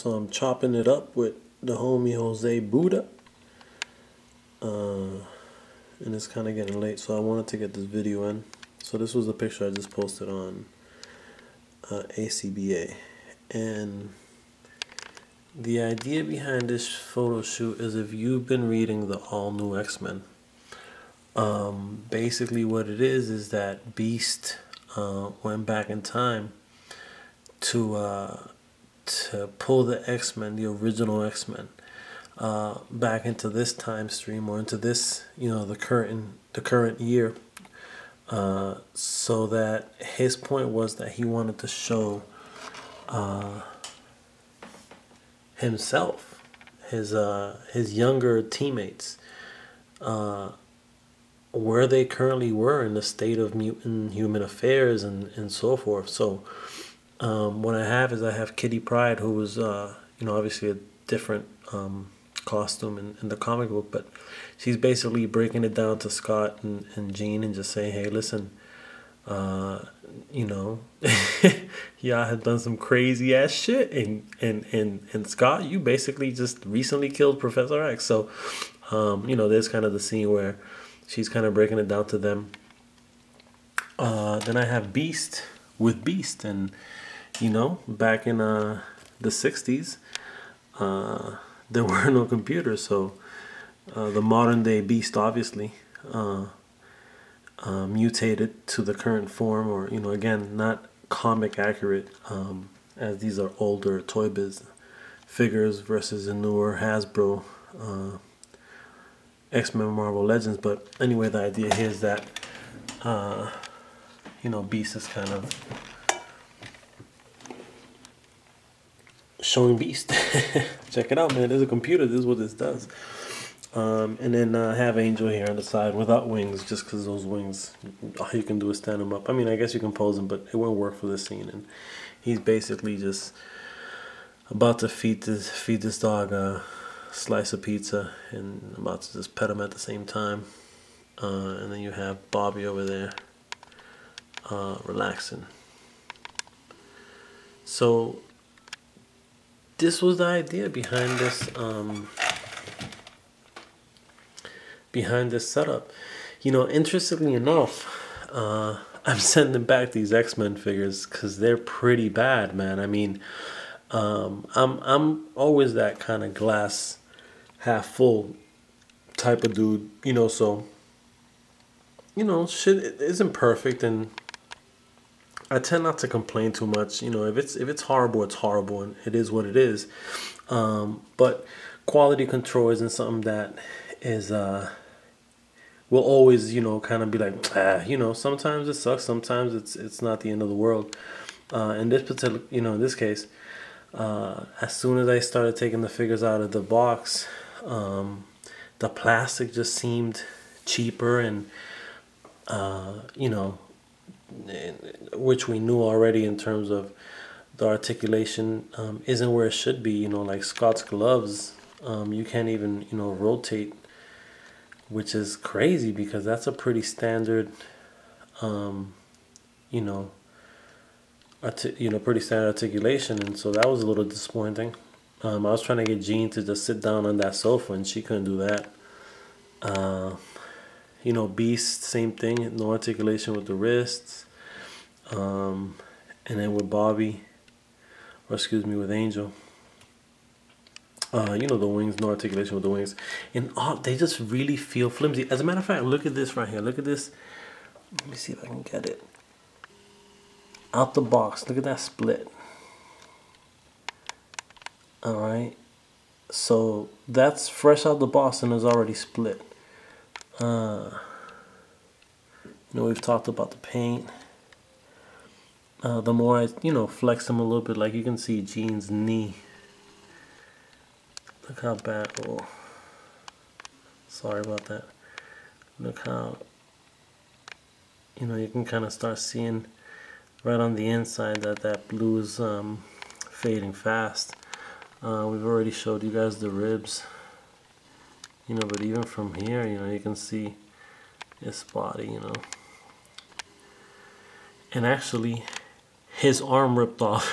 So I'm chopping it up with the homie Jose Buddha. And it's kind of getting late, so I wanted to get this video in. So this was a picture I just posted on ACBA. And the idea behind this photo shoot is, if you've been reading the All New X-Men, basically what it is that Beast went back in time to pull the X-Men, the original X-Men, back into this time stream, or into this, the current year, so that his point was that he wanted to show himself, his younger teammates, where they currently were in the state of mutant human affairs and so forth. So what I have Kitty Pryde, who was obviously a different costume in the comic book, but she's basically breaking it down to Scott and Jean and just saying, hey, listen, y'all had done some crazy ass shit, and Scott, you basically just recently killed Professor X. So there's kind of the scene where she's kind of breaking it down to them. Then I have Beast with Beast, and back in the 60s, there were no computers, so the modern day Beast obviously mutated to the current form, or again, not comic accurate, as these are older Toy Biz figures versus the newer Hasbro X-Men Marvel Legends. But anyway, the idea here is that Beast is kind of showing Beast. Check it out, man. There's a computer. This is what this does. And then I have Angel here on the side without wings, just because those wings, all you can do is stand them up. I mean, I guess you can pose him, but it won't work for this scene. And he's basically just about to feed this dog a slice of pizza, and about to just pet him at the same time. And then you have Bobby over there relaxing. So this was the idea behind this setup. Interestingly enough, I'm sending back these X-Men figures because they're pretty bad, man. I mean, I'm always that kind of glass half full type of dude, so shit isn't perfect, and I tend not to complain too much. If it's horrible, it's horrible, and it is what it is. But quality control isn't something that is will always kind of be like, sometimes it sucks, sometimes it's not the end of the world. In this particular, in this case, as soon as I started taking the figures out of the box, the plastic just seemed cheaper, and which we knew already in terms of the articulation isn't where it should be. Like Scott's gloves, you can't even rotate, which is crazy because that's a pretty standard pretty standard articulation, and so that was a little disappointing. I was trying to get Jean to just sit down on that sofa, and she couldn't do that. Beast, same thing, no articulation with the wrists. And then with Bobby, or excuse me, with Angel, the wings, no articulation with the wings. And they just really feel flimsy. As a matter of fact, look at this right here. Look at this. Let me see if I can get it. Out the box, look at that split. Alright. So that's fresh out the box and is already split. We've talked about the paint. The more I, flex them a little bit, like you can see Jean's knee. Look how bad. Oh, sorry about that. Look how, you can kind of start seeing right on the inside that blue is fading fast. We've already showed you guys the ribs. But even from here, you can see his body, And actually, his arm ripped off.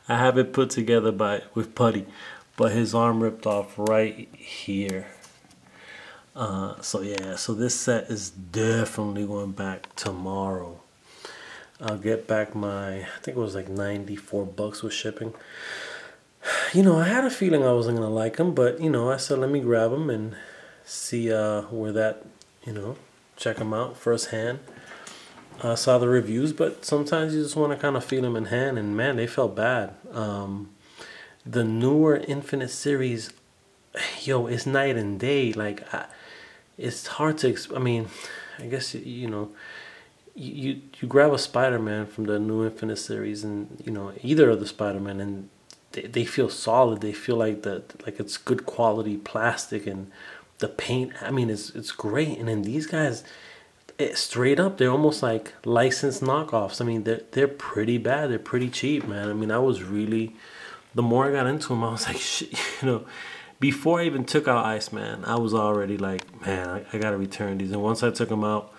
I have it put together with putty, but his arm ripped off right here. So yeah, so this set is definitely going back tomorrow. I'll get back I think it was like $94 with shipping. I had a feeling I wasn't gonna like them, but I said let me grab them and see where that, check them out firsthand. I saw the reviews, but sometimes you just want to kind of feel them in hand, and man, they felt bad. The newer Infinite series, it's night and day. Like, it's hard to. I mean, I guess you grab a Spider-Man from the new Infinite series, and either of the Spider-Man, and they feel solid. They feel like it's good quality plastic, and the paint. I mean, it's great. And then these guys, straight up, they're almost like licensed knockoffs. I mean, they're pretty bad. They're pretty cheap, man. I mean, I was really. The more I got into them, I was like, shit, Before I even took out Iceman, I was already like, man, I gotta return these. And once I took them out,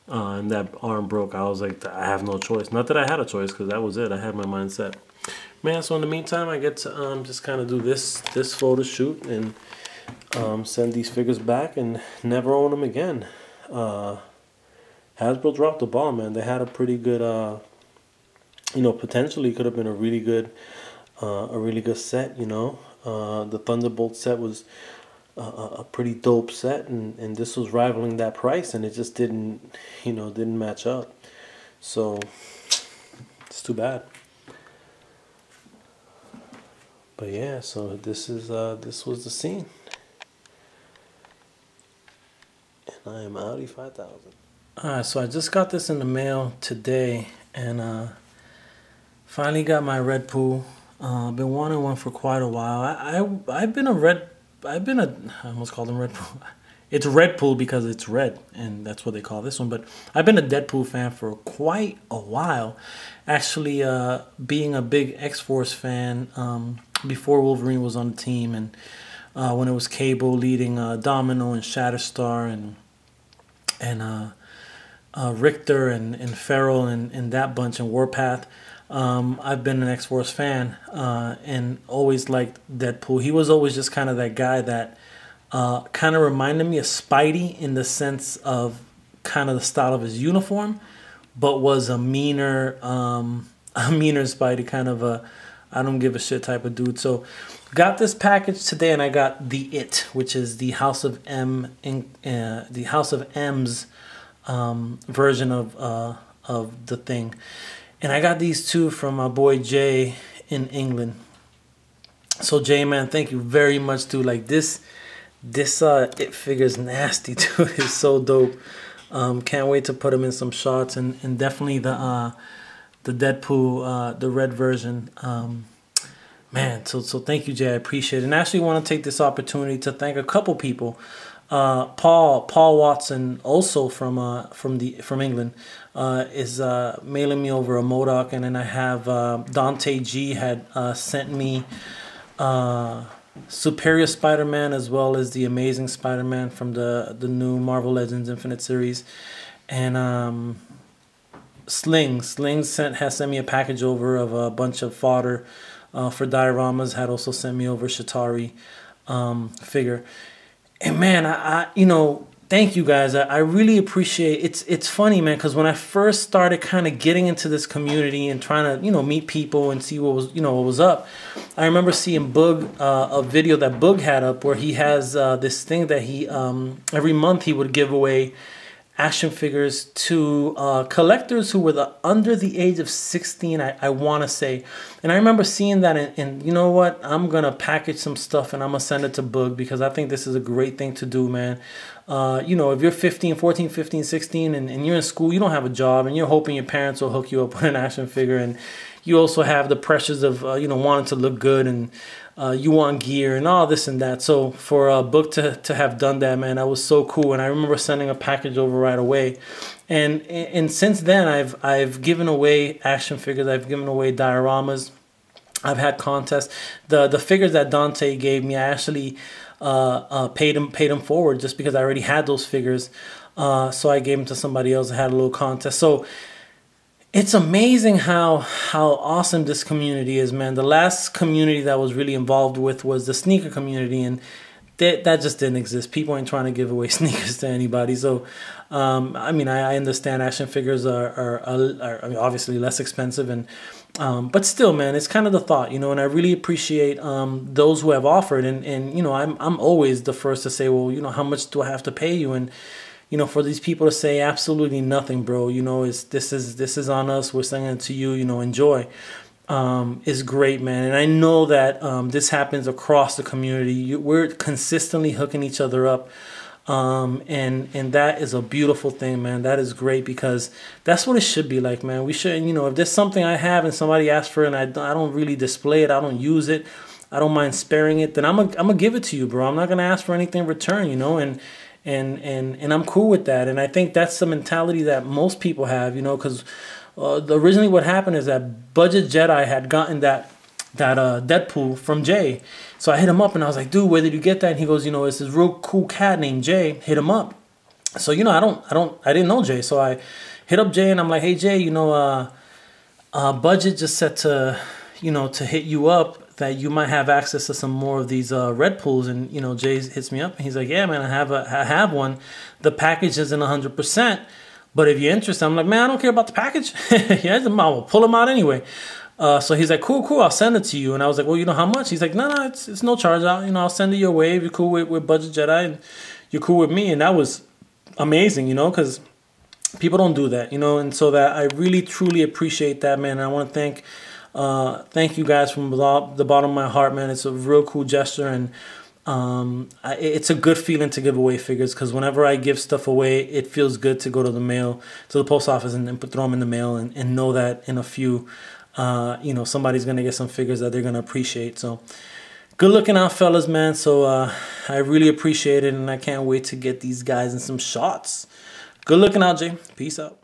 and that arm broke, I was like, I have no choice. Not that I had a choice, because that was it. I had my mind set. Man, so in the meantime, I get to just kind of do this photo shoot and send these figures back and never own them again. Hasbro dropped the ball, man. They had a pretty good, potentially could have been a really good set. The Thunderbolt set was a pretty dope set, and this was rivaling that price, and it just didn't match up. So it's too bad. But yeah, so this was the scene, and I am Audi 5000. Alright, so I just got this in the mail today, and finally got my Red Pool. I've been wanting one for quite a while. I almost called them Red Pool. It's Red Pool because it's red, and that's what they call this one. But I've been a Deadpool fan for quite a while. Actually, being a big X-Force fan before Wolverine was on the team, and when it was Cable leading Domino and Shatterstar and Richter and Feral and that bunch and Warpath. I've been an X-Force fan and always liked Deadpool. He was always just kind of that guy that kind of reminded me of Spidey in the sense of kind of the style of his uniform, but was a meaner Spidey, kind of a I don't give a shit type of dude. So got this package today, and I got the It, which is the House of the House of M's version of the Thing. And I got these two from my boy Jay in England. So Jay, man, thank you very much, dude. Like this It figure's nasty, dude. It's so dope. Can't wait to put him in some shots, and definitely the Deadpool, the red version. Man, so thank you, Jay. I appreciate it. And I actually want to take this opportunity to thank a couple people. Paul Watson, also from England, is mailing me over a MODOK, and then I have Dante G had sent me Superior Spider-Man as well as the Amazing Spider-Man from the new Marvel Legends Infinite series, and Slings has sent me a package over of a bunch of fodder for dioramas. Had also sent me over Shatari figure. And man, I thank you guys. I really appreciate it. It's funny, man, because when I first started kind of getting into this community and trying to meet people and see what was up, I remember seeing Boog, a video that Boog had up where he has this thing that he every month he would give away action figures to collectors who were under the age of 16, I want to say. And I remember seeing that, and you know what? I'm going to package some stuff and I'm going to send it to Boog, because I think this is a great thing to do, man. If you're 14, 15, 16, and you're in school, you don't have a job, and you're hoping your parents will hook you up with an action figure, and you also have the pressures of, wanting to look good, and you want gear and all this and that. So for Boog to have done that, man, that was so cool. And I remember sending a package over right away. And since then, I've given away action figures. I've given away dioramas. I've had contests. The figures that Dante gave me, I actually paid him forward just because I already had those figures. So I gave them to somebody else. I had a little contest. So it's amazing how awesome this community is, man. The last community that I was really involved with was the sneaker community, and that just didn't exist. People ain't trying to give away sneakers to anybody. So, I mean, I understand action figures are I mean, obviously less expensive, and but still, man, it's kind of the thought, you know. And I really appreciate those who have offered, and you know, I'm always the first to say, well, you know, how much do I have to pay you? And you know, for these people to say absolutely nothing, bro, you know, this is on us. We're sending it to you, you know, enjoy. Is great, man. And I know that this happens across the community. We're consistently hooking each other up. And that is a beautiful thing, man. That is great, because that's what it should be like, man. We should, you know, if there's something I have and somebody asks for it and I don't really display it, I don't use it, I don't mind sparing it, then I'm gonna give it to you, bro. I'm not gonna ask for anything in return, you know, and I'm cool with that. And I think that's the mentality that most people have, you know, because originally what happened is that Budget Jedi had gotten that Deadpool from Jay. So I hit him up and I was like, dude, where did you get that? And he goes, you know, it's this real cool cat named Jay. Hit him up. So, you know, I didn't know Jay. So I hit up Jay and I'm like, hey Jay, you know, Budget just said to, you know, to hit you up that you might have access to some more of these red pools. And, you know, Jay hits me up and he's like, yeah, man, I have one. The package isn't 100%, but if you're interested, I'm like, man, I don't care about the package. Yeah, I'll pull them out anyway. So he's like, cool, I'll send it to you. And I was like, well, you know how much? He's like, no, it's no charge. I'll send it your way if you're cool with Budget Jedi and you're cool with me. And that was amazing, you know, because people don't do that, you know. And so that I really, truly appreciate that, man. And I want to thank you guys from the bottom of my heart, man. It's a real cool gesture, and it's a good feeling to give away figures, because whenever I give stuff away, it feels good to go to the post office and throw them in the mail and know that in a few, you know, somebody's gonna get some figures that they're gonna appreciate. So good looking out, fellas, man. So I really appreciate it, and I can't wait to get these guys in some shots. Good looking out, Jay. Peace out.